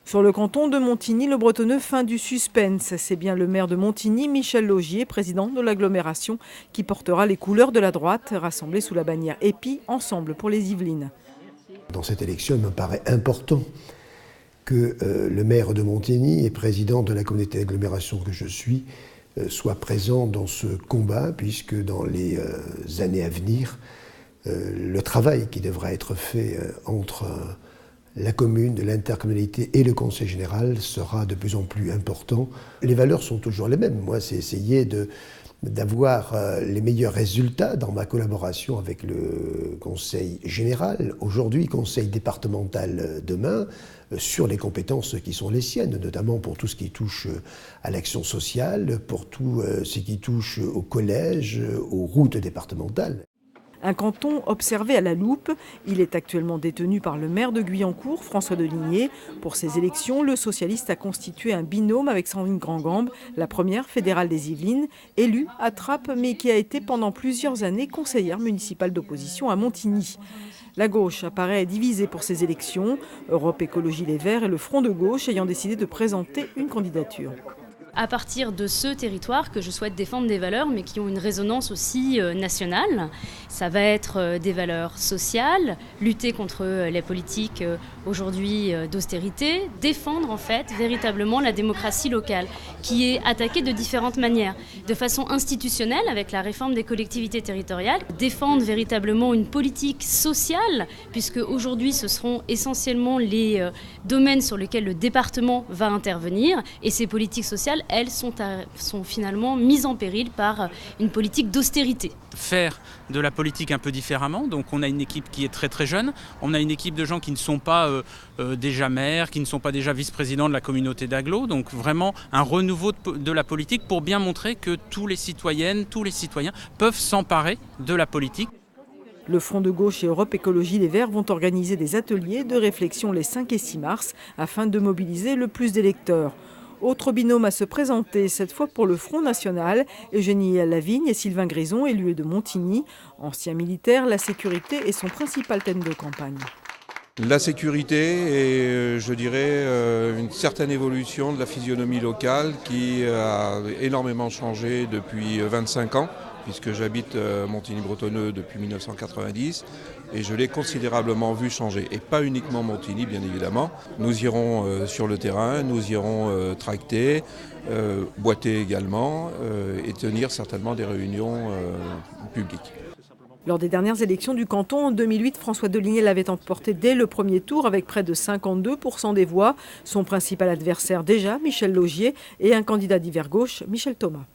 Sur le canton de Montigny-le-Bretonneux, fin du suspense. C'est bien le maire de Montigny, Michel Laugier, président de l'agglomération, qui portera les couleurs de la droite, rassemblées sous la bannière EPI, Ensemble pour les Yvelines. Dans cette élection, il me paraît important que le maire de Montigny et président de la communauté d'agglomération que je suis soit présent dans ce combat, puisque dans les années à venir, le travail qui devra être fait entre la commune, l'intercommunalité et le conseil général sera de plus en plus important. Les valeurs sont toujours les mêmes. Moi, c'est essayer d'avoir les meilleurs résultats dans ma collaboration avec le conseil général, aujourd'hui conseil départemental demain, sur les compétences qui sont les siennes, notamment pour tout ce qui touche à l'action sociale, pour tout ce qui touche au collège, aux routes départementales. Un canton observé à la loupe. Il est actuellement détenu par le maire de Guyancourt, François Deligné. Pour ces élections, le socialiste a constitué un binôme avec Sandrine Grandgambe, la première fédérale des Yvelines, élue à Trappes, mais qui a été pendant plusieurs années conseillère municipale d'opposition à Montigny. La gauche apparaît divisée pour ces élections, Europe Écologie Les Verts et le Front de gauche ayant décidé de présenter une candidature. À partir de ce territoire que je souhaite défendre des valeurs, mais qui ont une résonance aussi nationale. Ça va être des valeurs sociales, lutter contre les politiques aujourd'hui d'austérité, défendre en fait véritablement la démocratie locale, qui est attaquée de différentes manières. De façon institutionnelle, avec la réforme des collectivités territoriales, défendre véritablement une politique sociale, puisque aujourd'hui ce seront essentiellement les domaines sur lesquels le département va intervenir, et ces politiques sociales, elles sont finalement mises en péril par une politique d'austérité. Faire de la politique un peu différemment, donc on a une équipe qui est très très jeune, on a une équipe de gens qui ne sont pas déjà maires, qui ne sont pas déjà vice-présidents de la communauté d'agglo, donc vraiment un renouveau de la politique pour bien montrer que tous les citoyennes, tous les citoyens peuvent s'emparer de la politique. Le Front de gauche et Europe Écologie Les Verts vont organiser des ateliers de réflexion les 5 et 6 mars afin de mobiliser le plus d'électeurs. Autre binôme à se présenter, cette fois pour le Front National, Eugénie Lavigne et Sylvain Grison, élus de Montigny. Anciens militaires, la sécurité est son principal thème de campagne. La sécurité et, je dirais, une certaine évolution de la physionomie locale qui a énormément changé depuis 25 ans, puisque j'habite Montigny-Bretonneux depuis 1990 et je l'ai considérablement vu changer. Et pas uniquement Montigny, bien évidemment. Nous irons sur le terrain, nous irons tracter, boiter également et tenir certainement des réunions publiques. Lors des dernières élections du canton, en 2008, François Deligné l'avait emporté dès le premier tour avec près de 52% des voix. Son principal adversaire déjà, Michel Laugier, et un candidat d'hiver gauche, Michel Thomas.